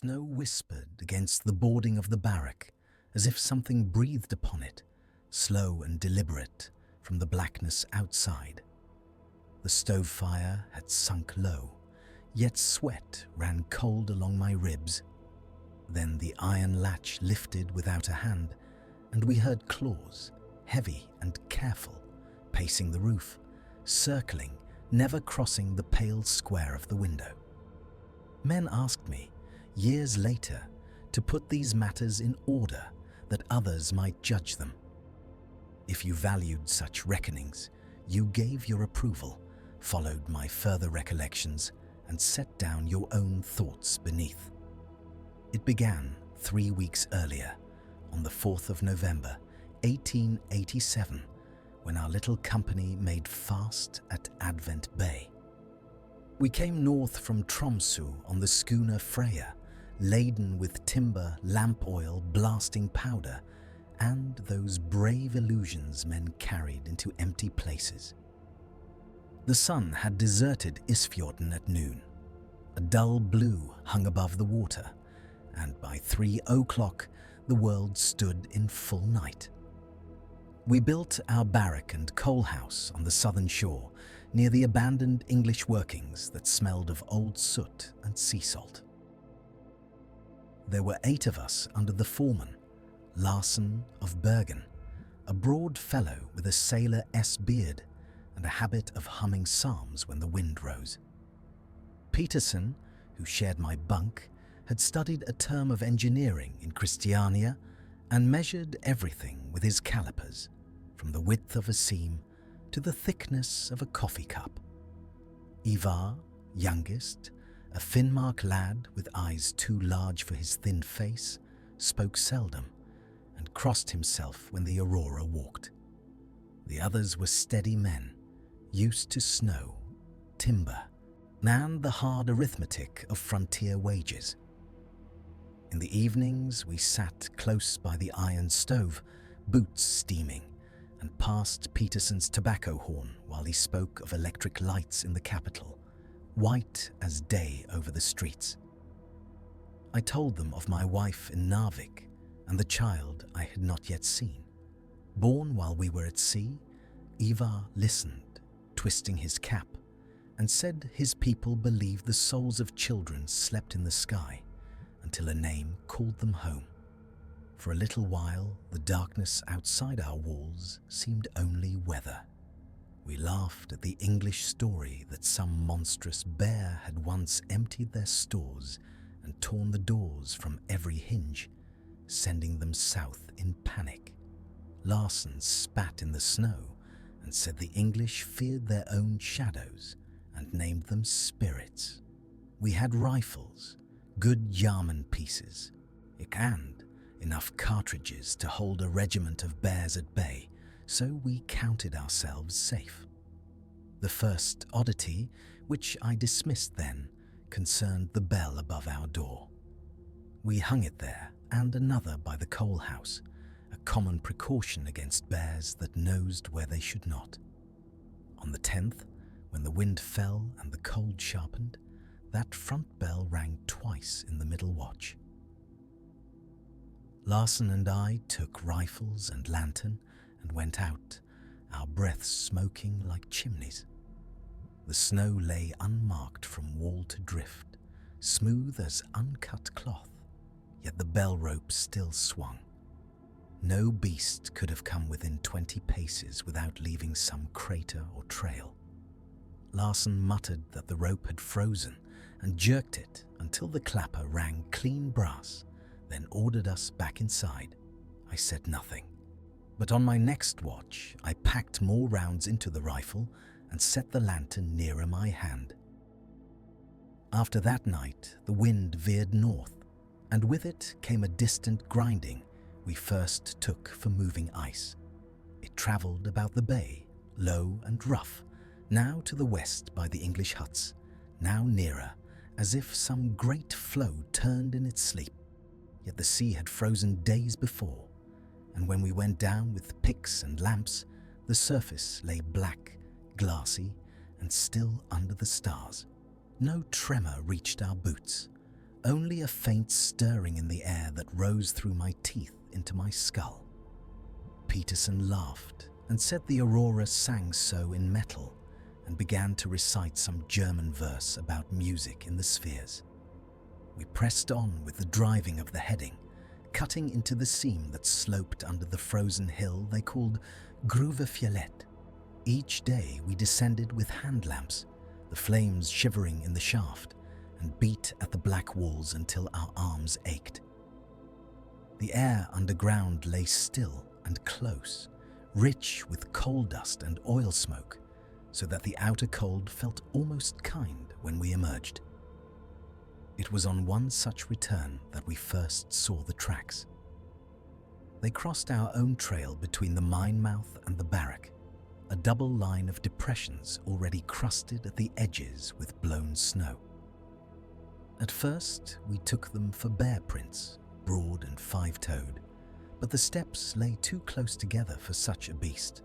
Snow whispered against the boarding of the barrack, as if something breathed upon it, slow and deliberate, from the blackness outside. The stove fire had sunk low, yet sweat ran cold along my ribs. Then the iron latch lifted without a hand, and we heard claws, heavy and careful, pacing the roof, circling, never crossing the pale square of the window. Men asked me, years later, to put these matters in order that others might judge them. If you valued such reckonings, you gave your approval, followed my further recollections, and set down your own thoughts beneath. It began 3 weeks earlier, on the 4th of November, 1887, when our little company made fast at Advent Bay. We came north from Tromsø on the schooner Freya, laden with timber, lamp oil, blasting powder, and those brave illusions men carried into empty places. The sun had deserted Isfjorden at noon. A dull blue hung above the water, and by 3 o'clock the world stood in full night. We built our barrack and coal house on the southern shore, near the abandoned English workings that smelled of old soot and sea salt. There were 8 of us under the foreman, Larsen of Bergen, a broad fellow with a sailor-s beard and a habit of humming psalms when the wind rose. Peterson, who shared my bunk, had studied a term of engineering in Christiania and measured everything with his calipers, from the width of a seam to the thickness of a coffee cup. Ivar, youngest, a Finnmark lad with eyes too large for his thin face, spoke seldom and crossed himself when the Aurora walked. The others were steady men, used to snow, timber, and the hard arithmetic of frontier wages. In the evenings we sat close by the iron stove, boots steaming, and passed Peterson's tobacco horn while he spoke of electric lights in the capital, white as day over the streets. I told them of my wife in Narvik and the child I had not yet seen. Born while we were at sea, Ivar listened, twisting his cap, and said his people believed the souls of children slept in the sky until a name called them home. For a little while, the darkness outside our walls seemed only weather. We laughed at the English story that some monstrous bear had once emptied their stores and torn the doors from every hinge, sending them south in panic. Larsen spat in the snow and said the English feared their own shadows and named them spirits. We had rifles, good Yarman pieces, and enough cartridges to hold a regiment of bears at bay, so we counted ourselves safe. The first oddity, which I dismissed then, concerned the bell above our door. We hung it there, and another by the coal house, a common precaution against bears that nosed where they should not. On the 10th, when the wind fell and the cold sharpened, that front bell rang twice in the middle watch. Larsen and I took rifles and lantern and went out, our breaths smoking like chimneys. The snow lay unmarked from wall to drift, smooth as uncut cloth, yet the bell rope still swung. No beast could have come within 20 paces without leaving some crater or trail. Larsen muttered that the rope had frozen and jerked it until the clapper rang clean brass, then ordered us back inside. I said nothing. But on my next watch, I packed more rounds into the rifle and set the lantern nearer my hand. After that night, the wind veered north, and with it came a distant grinding we first took for moving ice. It travelled about the bay, low and rough, now to the west by the English huts, now nearer, as if some great floe turned in its sleep. Yet the sea had frozen days before, and when we went down with picks and lamps, the surface lay black, glassy, and still under the stars. No tremor reached our boots, only a faint stirring in the air that rose through my teeth into my skull. Peterson laughed and said the aurora sang so in metal, and began to recite some German verse about music in the spheres. We pressed on with the driving of the heading, cutting into the seam that sloped under the frozen hill they called Grove Fjellet. Each day we descended with hand lamps, the flames shivering in the shaft, and beat at the black walls until our arms ached. The air underground lay still and close, rich with coal dust and oil smoke, so that the outer cold felt almost kind when we emerged. It was on one such return that we first saw the tracks. They crossed our own trail between the mine mouth and the barrack, a double line of depressions already crusted at the edges with blown snow. At first, we took them for bear prints, broad and five-toed, but the steps lay too close together for such a beast.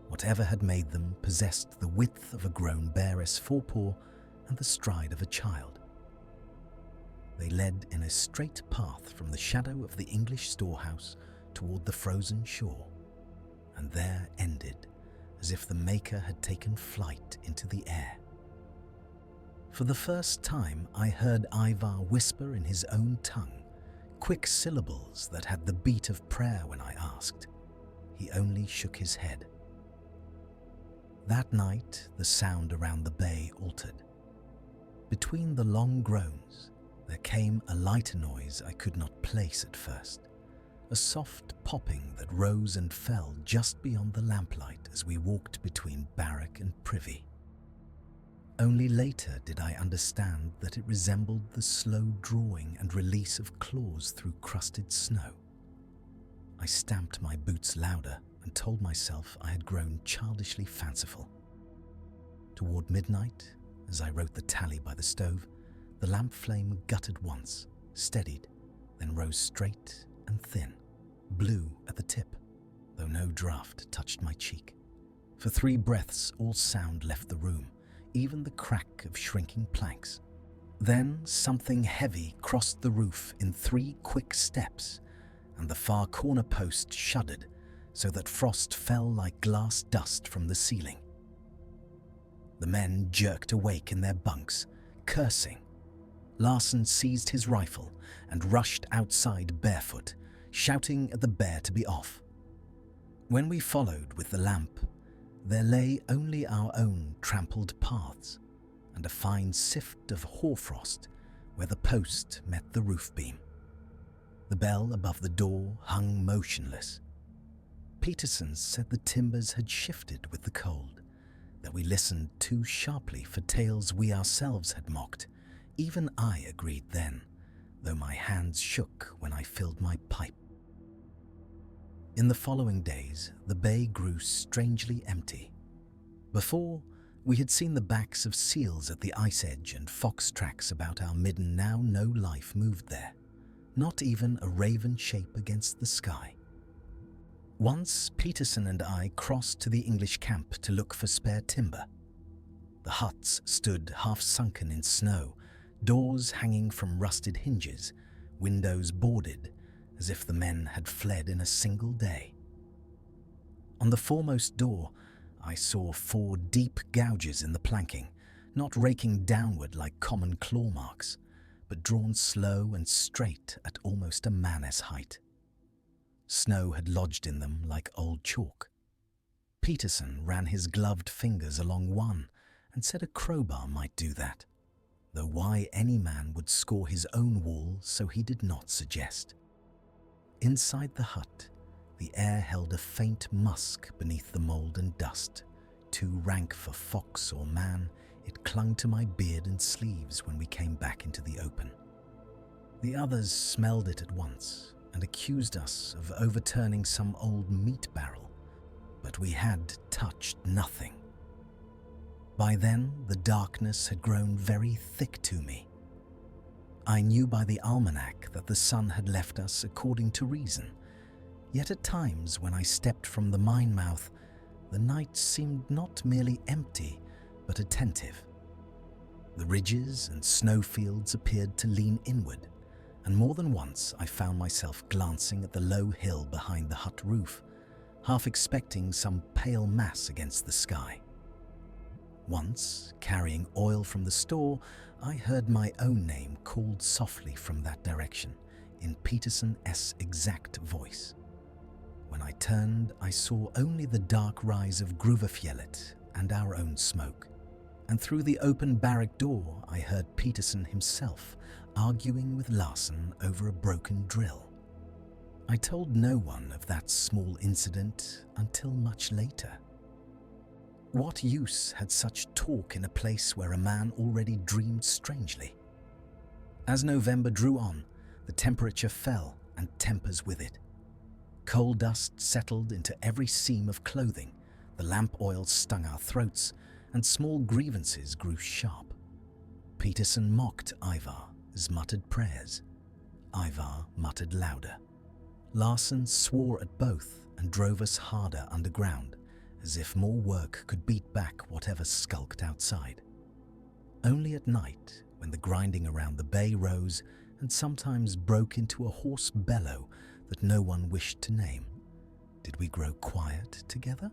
Whatever had made them possessed the width of a grown bear's forepaw and the stride of a child. They led in a straight path from the shadow of the English storehouse toward the frozen shore, and there ended as if the maker had taken flight into the air. For the first time I heard Ivar whisper in his own tongue, quick syllables that had the beat of prayer when I asked. He only shook his head. That night the sound around the bay altered. Between the long groans, there came a lighter noise I could not place at first, a soft popping that rose and fell just beyond the lamplight as we walked between barrack and privy. Only later did I understand that it resembled the slow drawing and release of claws through crusted snow. I stamped my boots louder and told myself I had grown childishly fanciful. Toward midnight, as I wrote the tally by the stove, the lamp flame guttered once, steadied, then rose straight and thin, blue at the tip, though no draught touched my cheek. For 3 breaths all sound left the room, even the crack of shrinking planks. Then something heavy crossed the roof in 3 quick steps, and the far corner post shuddered so that frost fell like glass dust from the ceiling. The men jerked awake in their bunks, cursing. Larsen seized his rifle and rushed outside barefoot, shouting at the bear to be off. When we followed with the lamp, there lay only our own trampled paths and a fine sift of hoarfrost where the post met the roof beam. The bell above the door hung motionless. Peterson said the timbers had shifted with the cold, that we listened too sharply for tales we ourselves had mocked. Even I agreed then, though my hands shook when I filled my pipe. In the following days, the bay grew strangely empty. Before, we had seen the backs of seals at the ice edge and fox tracks about our midden. Now no life moved there, not even a raven shape against the sky. Once Peterson and I crossed to the English camp to look for spare timber. The huts stood half-sunken in snow, doors hanging from rusted hinges, windows boarded, as if the men had fled in a single day. On the foremost door, I saw 4 deep gouges in the planking, not raking downward like common claw marks, but drawn slow and straight at almost a man's height. Snow had lodged in them like old chalk. Peterson ran his gloved fingers along one and said a crowbar might do that, though why any man would score his own wall so he did not suggest. Inside the hut, the air held a faint musk beneath the mould and dust. Too rank for fox or man, it clung to my beard and sleeves when we came back into the open. The others smelled it at once and accused us of overturning some old meat barrel, but we had touched nothing. By then, the darkness had grown very thick to me. I knew by the almanac that the sun had left us according to reason, yet at times when I stepped from the mine mouth, the night seemed not merely empty, but attentive. The ridges and snowfields appeared to lean inward, and more than once I found myself glancing at the low hill behind the hut roof, half expecting some pale mass against the sky. Once, carrying oil from the store, I heard my own name called softly from that direction, in Peterson's exact voice. When I turned, I saw only the dark rise of Gruvafjellet and our own smoke, and through the open barrack door I heard Peterson himself arguing with Larsen over a broken drill. I told no one of that small incident until much later. What use had such talk in a place where a man already dreamed strangely? As November drew on, the temperature fell and tempers with it. Coal dust settled into every seam of clothing, the lamp oil stung our throats, and small grievances grew sharp. Peterson mocked Ivar's muttered prayers. Ivar muttered louder. Larsen swore at both and drove us harder underground, as if more work could beat back whatever skulked outside. Only at night, when the grinding around the bay rose and sometimes broke into a hoarse bellow that no one wished to name, did we grow quiet together.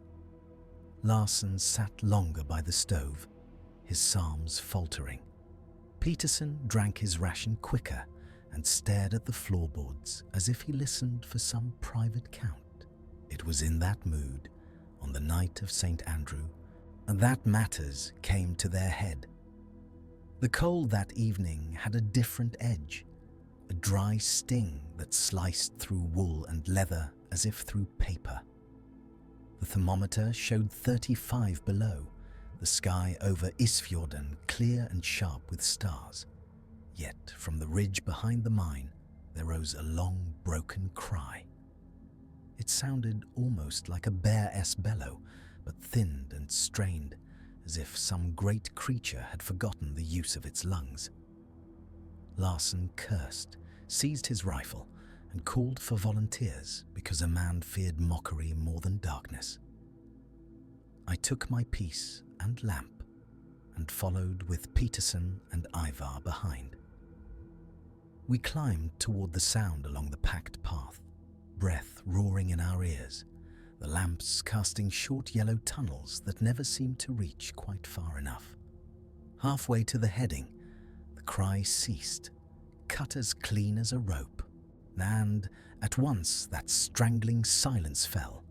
Larsen sat longer by the stove, his psalms faltering. Peterson drank his ration quicker and stared at the floorboards as if he listened for some private count. It was in that mood, on the night of St. Andrew, that matters came to their head. The cold that evening had a different edge, a dry sting that sliced through wool and leather as if through paper. The thermometer showed 35 below, the sky over Isfjorden clear and sharp with stars. Yet from the ridge behind the mine there rose a long, broken cry. It sounded almost like a bear's bellow, but thinned and strained, as if some great creature had forgotten the use of its lungs. Larsen cursed, seized his rifle, and called for volunteers because a man feared mockery more than darkness. I took my piece and lamp and followed with Peterson and Ivar behind. We climbed toward the sound along the packed path, breath roaring in our ears, the lamps casting short yellow tunnels that never seemed to reach quite far enough. Halfway to the heading, the cry ceased, cut as clean as a rope, and at once that strangling silence fell,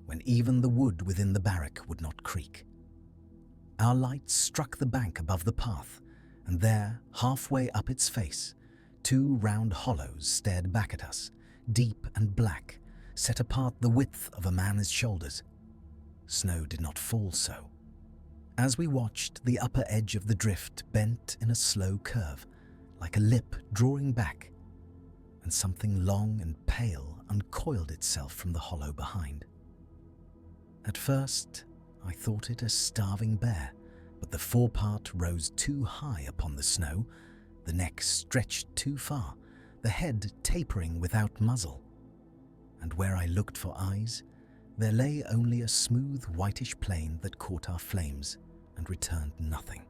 when even the wood within the barrack would not creak. Our light struck the bank above the path, and there, halfway up its face, two round hollows stared back at us, deep and black, set apart the width of a man's shoulders. Snow did not fall so. As we watched, the upper edge of the drift bent in a slow curve, like a lip drawing back, and something long and pale uncoiled itself from the hollow behind. At first, I thought it a starving bear, but the forepart rose too high upon the snow, the neck stretched too far, the head tapering without muzzle. And where I looked for eyes, there lay only a smooth whitish plain that caught our flames and returned nothing.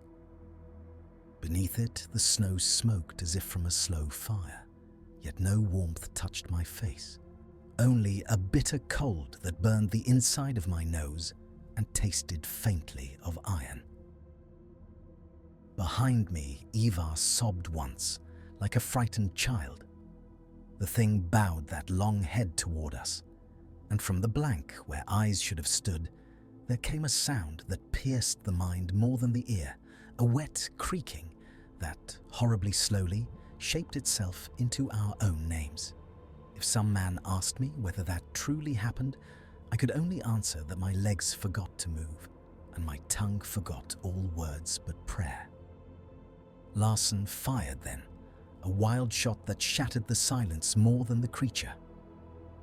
Beneath it, the snow smoked as if from a slow fire, yet no warmth touched my face, only a bitter cold that burned the inside of my nose and tasted faintly of iron. Behind me, Ivar sobbed once, like a frightened child. The thing bowed that long head toward us, and from the blank where eyes should have stood, there came a sound that pierced the mind more than the ear, a wet creaking that, horribly slowly, shaped itself into our own names. If some man asked me whether that truly happened, I could only answer that my legs forgot to move, and my tongue forgot all words but prayer. Larsen fired then, a wild shot that shattered the silence more than the creature.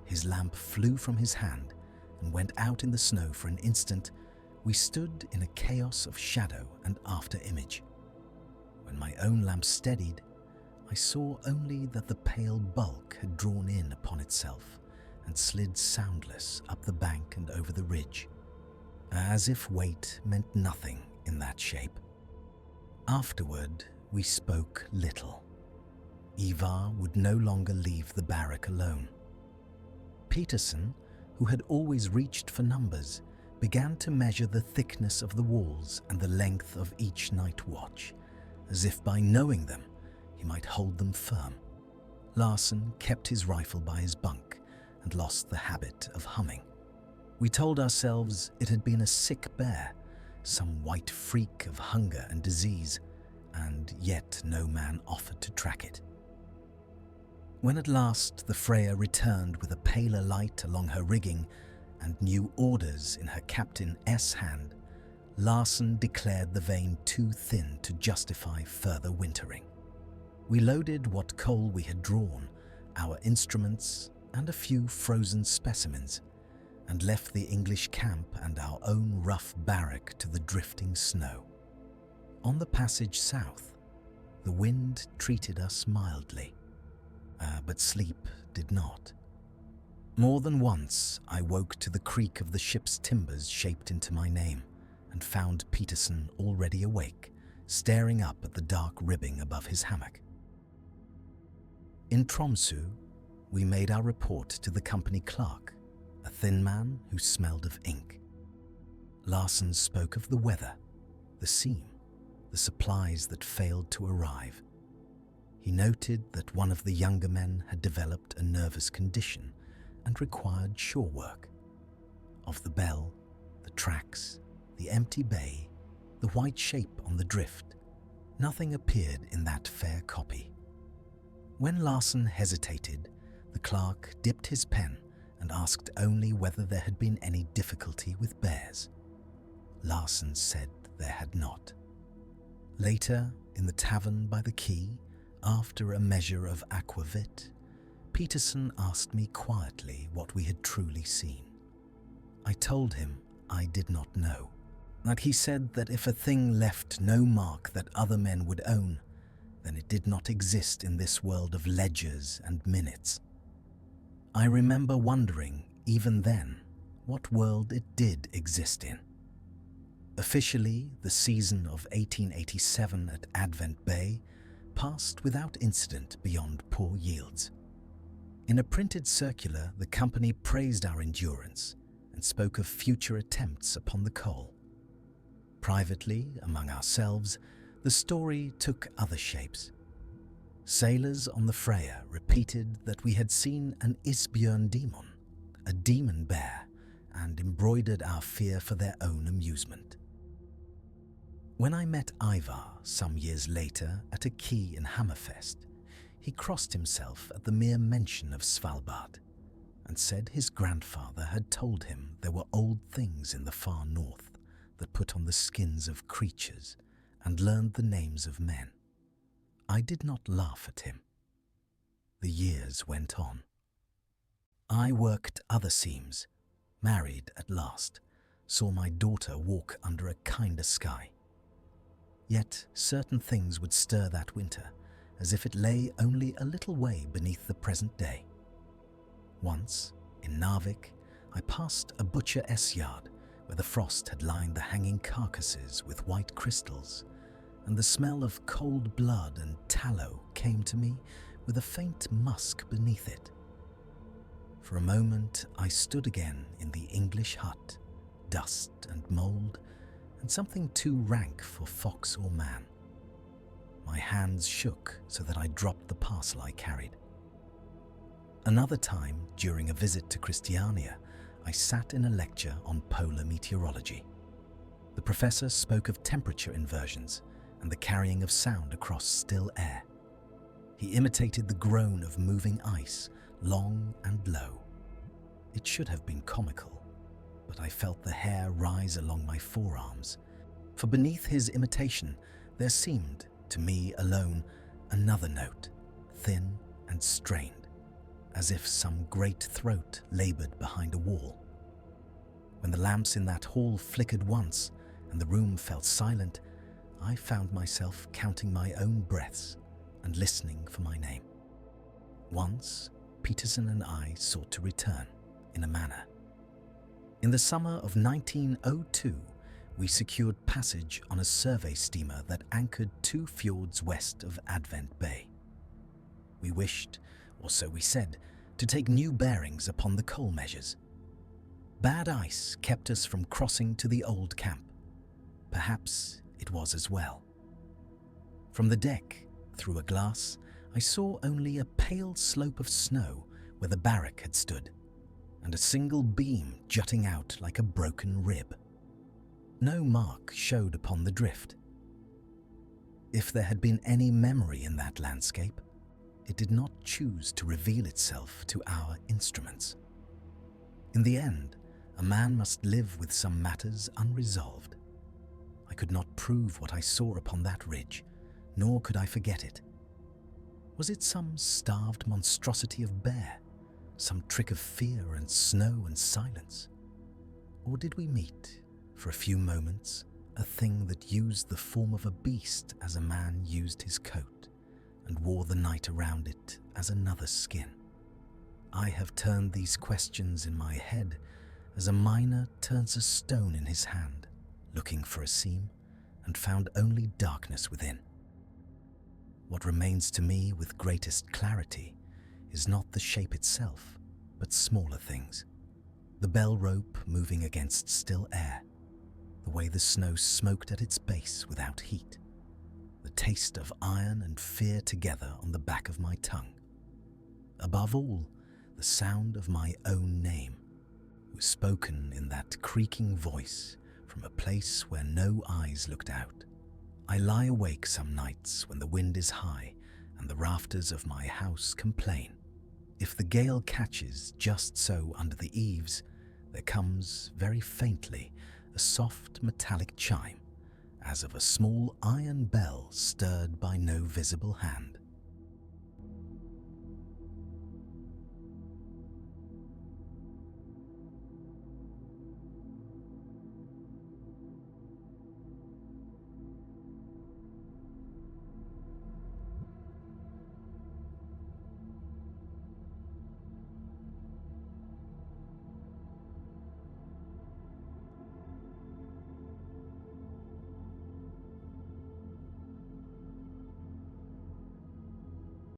His lamp flew from his hand and went out in the snow for an instant. We stood in a chaos of shadow and after-image. When my own lamp steadied, I saw only that the pale bulk had drawn in upon itself and slid soundless up the bank and over the ridge, as if weight meant nothing in that shape. Afterward, we spoke little. Ivar would no longer leave the barrack alone. Peterson, who had always reached for numbers, began to measure the thickness of the walls and the length of each night watch, as if by knowing them, he might hold them firm. Larsen kept his rifle by his bunk and lost the habit of humming. We told ourselves it had been a sick bear, some white freak of hunger and disease, and yet no man offered to track it. When at last the Freya returned with a paler light along her rigging and new orders in her Captain S hand, Larsen declared the vein too thin to justify further wintering. We loaded what coal we had drawn, our instruments and a few frozen specimens, and left the English camp and our own rough barrack to the drifting snow. On the passage south, the wind treated us mildly, but sleep did not. More than once, I woke to the creak of the ship's timbers shaped into my name and found Peterson already awake, staring up at the dark ribbing above his hammock. In Tromsø, we made our report to the company clerk, a thin man who smelled of ink. Larsen spoke of the weather, the seam, the supplies that failed to arrive. He noted that one of the younger men had developed a nervous condition and required shore work. Of the bell, the tracks, the empty bay, the white shape on the drift, nothing appeared in that fair copy. When Larsen hesitated, the clerk dipped his pen and asked only whether there had been any difficulty with bears. Larsen said there had not. Later, in the tavern by the quay, after a measure of aquavit, Peterson asked me quietly what we had truly seen. I told him I did not know, that he said that if a thing left no mark that other men would own, then it did not exist in this world of ledgers and minutes. I remember wondering, even then, what world it did exist in. Officially, the season of 1887 at Advent Bay passed without incident beyond poor yields. In a printed circular, the company praised our endurance and spoke of future attempts upon the coal. Privately, among ourselves, the story took other shapes. Sailors on the Freya repeated that we had seen an Isbjørndemon, a demon bear, and embroidered our fear for their own amusement. When I met Ivar some years later at a quay in Hammerfest, he crossed himself at the mere mention of Svalbard and said his grandfather had told him there were old things in the far north that put on the skins of creatures and learned the names of men. I did not laugh at him. The years went on. I worked other seams, married at last, saw my daughter walk under a kinder sky. Yet certain things would stir that winter, as if it lay only a little way beneath the present day. Once, in Narvik, I passed a butcher-s yard where the frost had lined the hanging carcasses with white crystals, and the smell of cold blood and tallow came to me with a faint musk beneath it. For a moment I stood again in the English hut, dust and mould, and something too rank for fox or man. My hands shook so that I dropped the parcel I carried. Another time, during a visit to Christiania, I sat in a lecture on polar meteorology. The professor spoke of temperature inversions and the carrying of sound across still air. He imitated the groan of moving ice, long and low. It should have been comical, but I felt the hair rise along my forearms, for beneath his imitation there seemed, to me alone, another note, thin and strained, as if some great throat laboured behind a wall. When the lamps in that hall flickered once and the room fell silent, I found myself counting my own breaths and listening for my name. Once, Peterson and I sought to return, in a manner. In the summer of 1902, we secured passage on a survey steamer that anchored 2 fjords west of Advent Bay. We wished, or so we said, to take new bearings upon the coal measures. Bad ice kept us from crossing to the old camp. Perhaps it was as well. From the deck, through a glass, I saw only a pale slope of snow where the barrack had stood, and a single beam jutting out like a broken rib. No mark showed upon the drift. If there had been any memory in that landscape, it did not choose to reveal itself to our instruments. In the end, a man must live with some matters unresolved. I could not prove what I saw upon that ridge, nor could I forget it. Was it some starved monstrosity of bear, some trick of fear and snow and silence? Or did we meet, for a few moments, a thing that used the form of a beast as a man used his coat, and wore the night around it as another skin? I have turned these questions in my head as a miner turns a stone in his hand, looking for a seam, and found only darkness within. What remains to me with greatest clarity is not the shape itself, but smaller things. The bell rope moving against still air, the way the snow smoked at its base without heat, the taste of iron and fear together on the back of my tongue. Above all, the sound of my own name was spoken in that creaking voice from a place where no eyes looked out. I lie awake some nights when the wind is high and the rafters of my house complain. If the gale catches just so under the eaves, there comes very faintly a soft metallic chime, as of a small iron bell stirred by no visible hand.